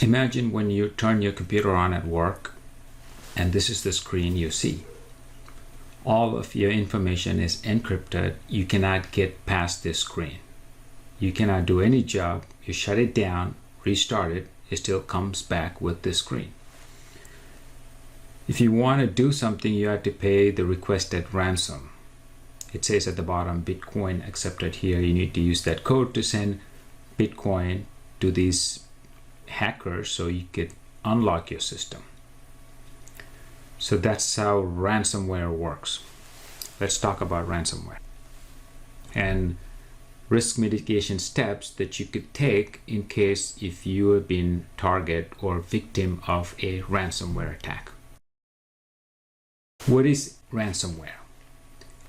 Imagine when you turn your computer on at work, and this is the screen you see. All of your information is encrypted. You cannot get past this screen. You cannot do any job. You shut it down, restart it, it still comes back with this screen. If you want to do something, you have to pay the requested ransom. It says at the bottom, Bitcoin accepted here. You need to use that code to send Bitcoin to these hackers so you could unlock your system. So that's how ransomware works. Let's talk about ransomware and risk mitigation steps that you could take in case if you have been target or victim of a ransomware attack. What is ransomware?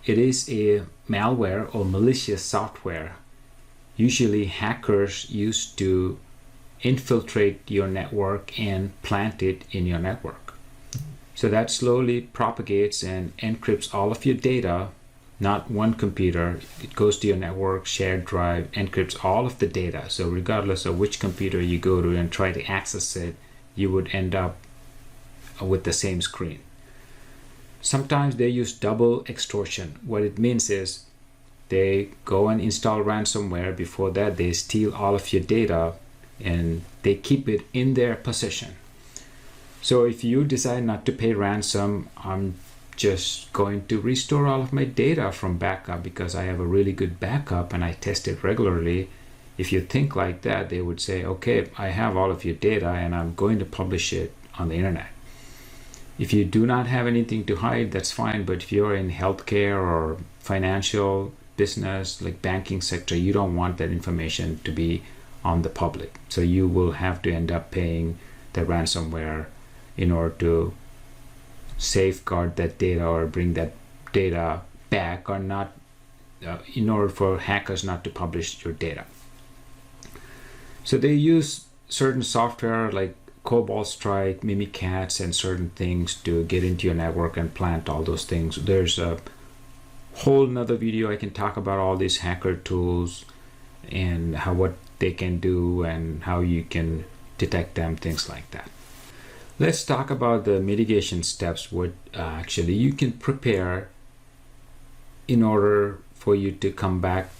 It is a malware or malicious software. Usually hackers use to infiltrate your network and plant it in your network. So that slowly propagates and encrypts all of your data, not one computer. It goes to your network, shared drive, encrypts all of the data. So regardless of which computer you go to and try to access it, you would end up with the same screen. Sometimes they use double extortion. What it means is they go and install ransomware. Before that, they steal all of your data and they keep it in their possession. So if you decide not to pay ransom, I'm just going to restore all of my data from backup because I have a really good backup and I test it regularly. If you think like that, they would say, okay, I have all of your data and I'm going to publish it on the internet. If you do not have anything to hide, that's fine. But if you're in healthcare or financial business, like banking sector, you don't want that information to be on the public. So you will have to end up paying the ransomware in order to safeguard that data or bring that data back, or not, in order for hackers not to publish your data. So they use certain software like Cobalt Strike, Mimikatz, and certain things to get into your network and plant all those things. There's a whole nother video I can talk about all these hacker tools and what they can do and how you can detect them, things like that. Let's talk about the mitigation steps. What actually you can prepare in order for you to come back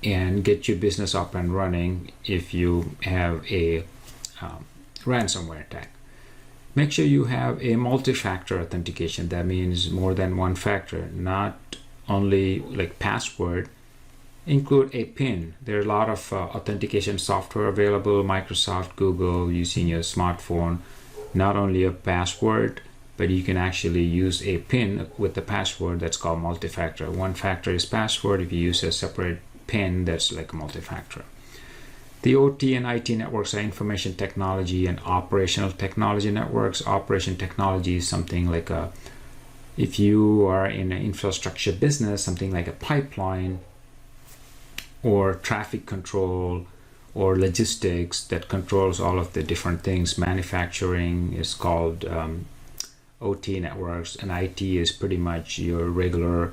and get your business up and running if you have a ransomware attack. Make sure you have a multi-factor authentication. That means more than one factor, not only like password. Include a PIN. There are a lot of authentication software available, Microsoft, Google, using your smartphone. Not only a password, but you can actually use a PIN with the password. That's called multi-factor. One factor is password. If you use a separate PIN, that's like a multi-factor. The OT and IT networks are information technology and operational technology networks. Operation technology is something like if you are in an infrastructure business, something like a pipeline, or traffic control, or logistics that controls all of the different things. Manufacturing is called OT networks, and IT is pretty much your regular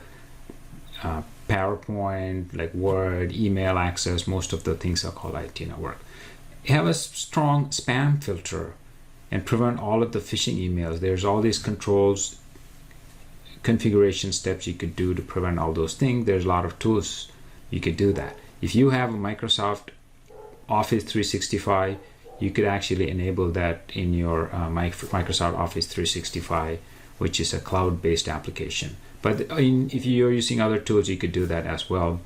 PowerPoint, like Word, email access. Most of the things are called IT network. Have a strong spam filter and prevent all of the phishing emails. There's all these controls, configuration steps you could do to prevent all those things. There's a lot of tools you could do that. If you have a Microsoft Office 365, you could actually enable that in your Microsoft Office 365, which is a cloud-based application. But if you're using other tools, you could do that as well.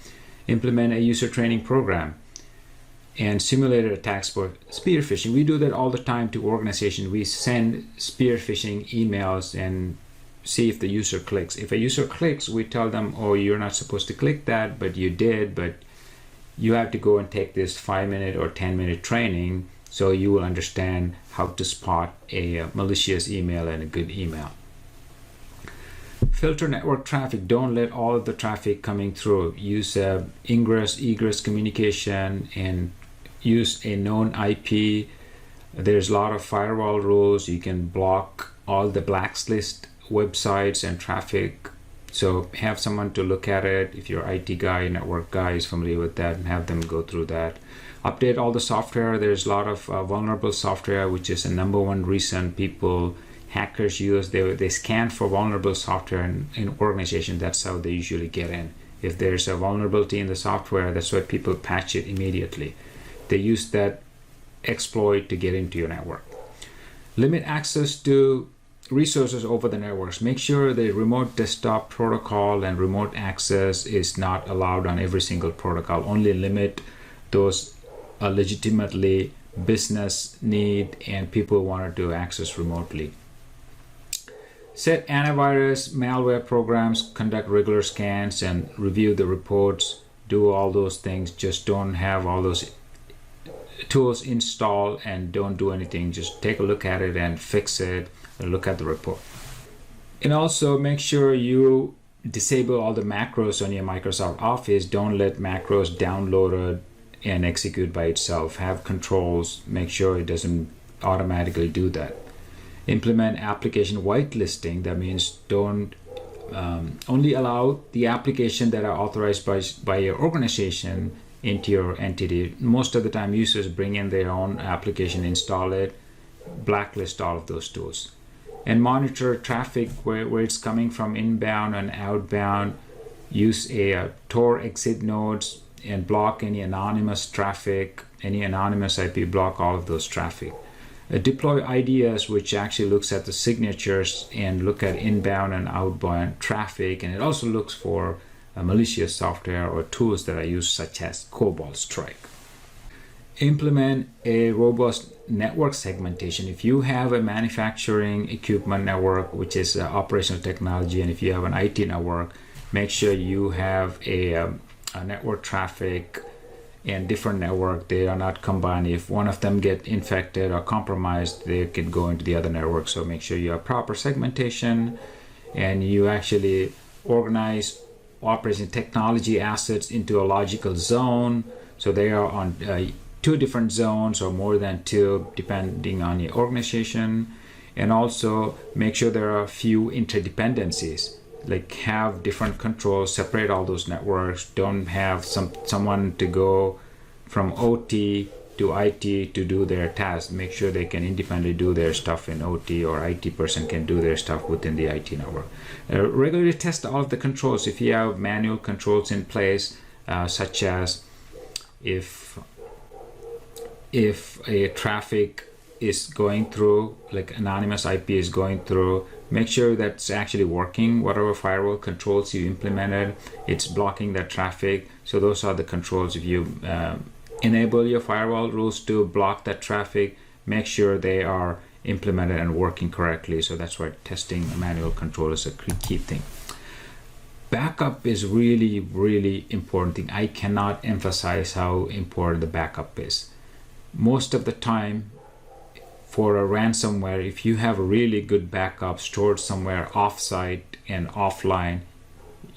Implement a user training program and simulated attacks for spear phishing. We do that all the time to organizations. We send spear phishing emails and see if the user clicks. If a user clicks, we tell them, oh, you're not supposed to click that, but you did, but you have to go and take this 5-minute or 10-minute training so you will understand how to spot a malicious email and a good email. Filter network traffic. Don't let all of the traffic coming through. Use ingress, egress communication, and use a known IP. There's a lot of firewall rules. You can block all the blacklist websites and traffic. So have someone to look at it. If your IT guy, network guy is familiar with that, and have them go through that. Update all the software. There's a lot of vulnerable software, which is the number one reason hackers use. They scan for vulnerable software in organizations. That's how they usually get in. If there's a vulnerability in the software, that's why people patch it immediately. They use that exploit to get into your network. Limit access to resources over the networks. Make sure the remote desktop protocol and remote access is not allowed on every single protocol. Only limit those legitimately business need and people wanted to access remotely. Set antivirus, malware programs, conduct regular scans and review the reports. Do all those things. Just don't have all those tools installed and don't do anything. Just take a look at it and fix it and look at the report. And also make sure you disable all the macros on your Microsoft Office. Don't let macros download and execute by itself. Have controls. Make sure it doesn't automatically do that. Implement application whitelisting. That means don't only allow the application that are authorized by your organization into your entity. Most of the time users bring in their own application, install it, blacklist all of those tools. And monitor traffic where it's coming from, inbound and outbound. Use a Tor exit nodes and block any anonymous traffic, any anonymous IP, block all of those traffic. Deploy IDS, which actually looks at the signatures and look at inbound and outbound traffic, and it also looks for malicious software or tools that are used, such as Cobalt Strike. Implement a robust network segmentation. If you have a manufacturing equipment network, which is operational technology, and if you have an IT network, make sure you have a network traffic and different network. They are not combined. If one of them get infected or compromised, they could go into the other network. So make sure you have proper segmentation and you actually organize operation technology assets into a logical zone. So they are on 2 different zones or more than 2 depending on your organization. And also make sure there are a few interdependencies. Like have different controls, separate all those networks. Don't have someone to go from OT to IT to do their tasks. Make sure they can independently do their stuff in OT, or IT person can do their stuff within the IT network. Regularly test all of the controls. If you have manual controls in place, such as if a traffic is going through, like anonymous IP is going through, make sure that's actually working. Whatever firewall controls you implemented, it's blocking that traffic. So those are the controls. If you enable your firewall rules to block that traffic, make sure they are implemented and working correctly. So that's why testing a manual control is a key thing. Backup is really, really important thing. I cannot emphasize how important the backup is. Most of the time, for a ransomware, if you have a really good backup stored somewhere offsite and offline,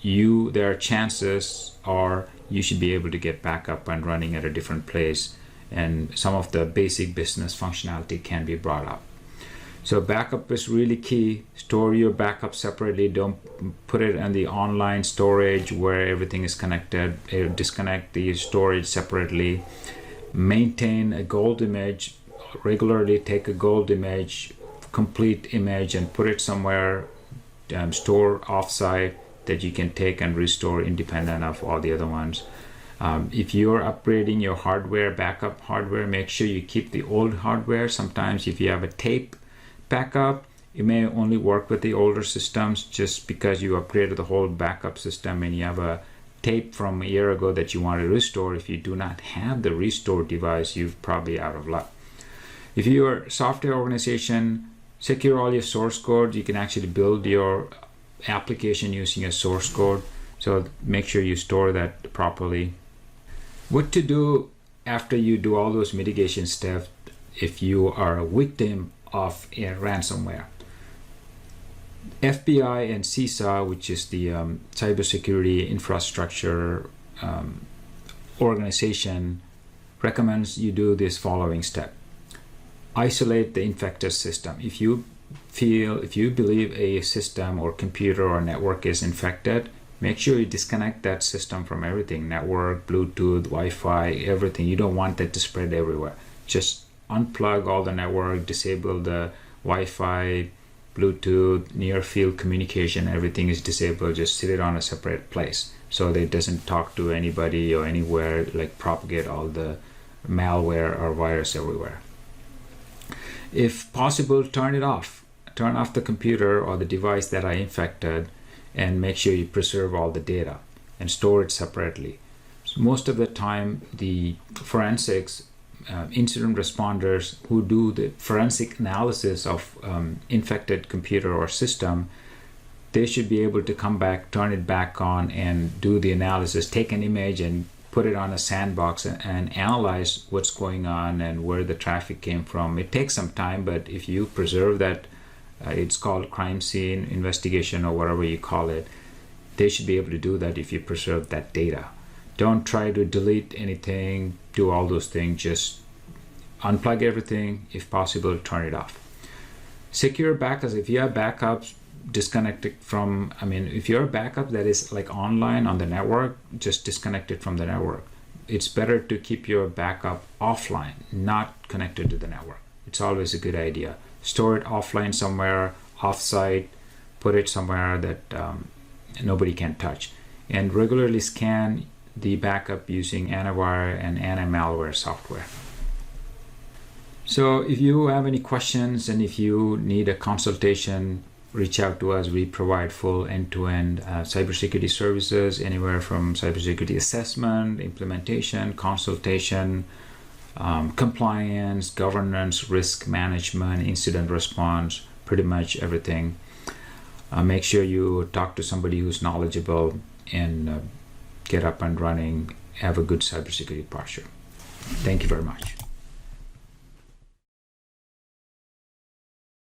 there are chances are you should be able to get backup and running at a different place, and some of the basic business functionality can be brought up. So backup is really key. Store your backup separately. Don't put it in the online storage where everything is connected. Disconnect the storage separately. Maintain a gold image. Regularly take a gold image, complete image, and put it somewhere, store offsite that you can take and restore independent of all the other ones. If you're upgrading your hardware, backup hardware, make sure you keep the old hardware. Sometimes if you have a tape backup, it may only work with the older systems just because you upgraded the whole backup system and you have a tape from a year ago that you want to restore. If you do not have the restore device, you're probably out of luck. If you're a software organization, secure all your source code. You can actually build your application using a source code. So make sure you store that properly. What to do after you do all those mitigation steps if you are a victim of a ransomware? FBI and CISA, which is the Cybersecurity Infrastructure Organization, recommends you do this following step. Isolate the infected system. If you believe a system or computer or network is infected, make sure you disconnect that system from everything, network, Bluetooth, Wi-Fi, everything. You don't want that to spread everywhere. Just unplug all the network, disable the Wi-Fi, Bluetooth, near field communication, everything is disabled. Just sit it on a separate place so that it doesn't talk to anybody or anywhere, like propagate all the malware or virus everywhere. If possible, turn it off. Turn off the computer or the device that are infected, and make sure you preserve all the data and store it separately. So most of the time, the forensics incident responders who do the forensic analysis of infected computer or system, they should be able to come back, turn it back on, and do the analysis, take an image and put it on a sandbox and analyze what's going on and where the traffic came from. It takes some time, but if you preserve that, it's called crime scene investigation or whatever you call it, they should be able to do that if you preserve that data. Don't try to delete anything, do all those things. Just unplug everything. If possible, turn it off. Secure backups. If you have backups, disconnect it from, if you're a backup that is like online on the network, just disconnect it from the network. It's better to keep your backup offline, not connected to the network. It's always a good idea. Store it offline somewhere, off-site, put it somewhere that nobody can touch. And regularly scan the backup using antivirus and anti-malware software. So if you have any questions and if you need a consultation, reach out to us. We provide full end-to-end cybersecurity services, anywhere from cybersecurity assessment, implementation, consultation, compliance, governance, risk management, incident response, pretty much everything. Make sure you talk to somebody who's knowledgeable and get up and running. Have a good cybersecurity posture. Thank you very much.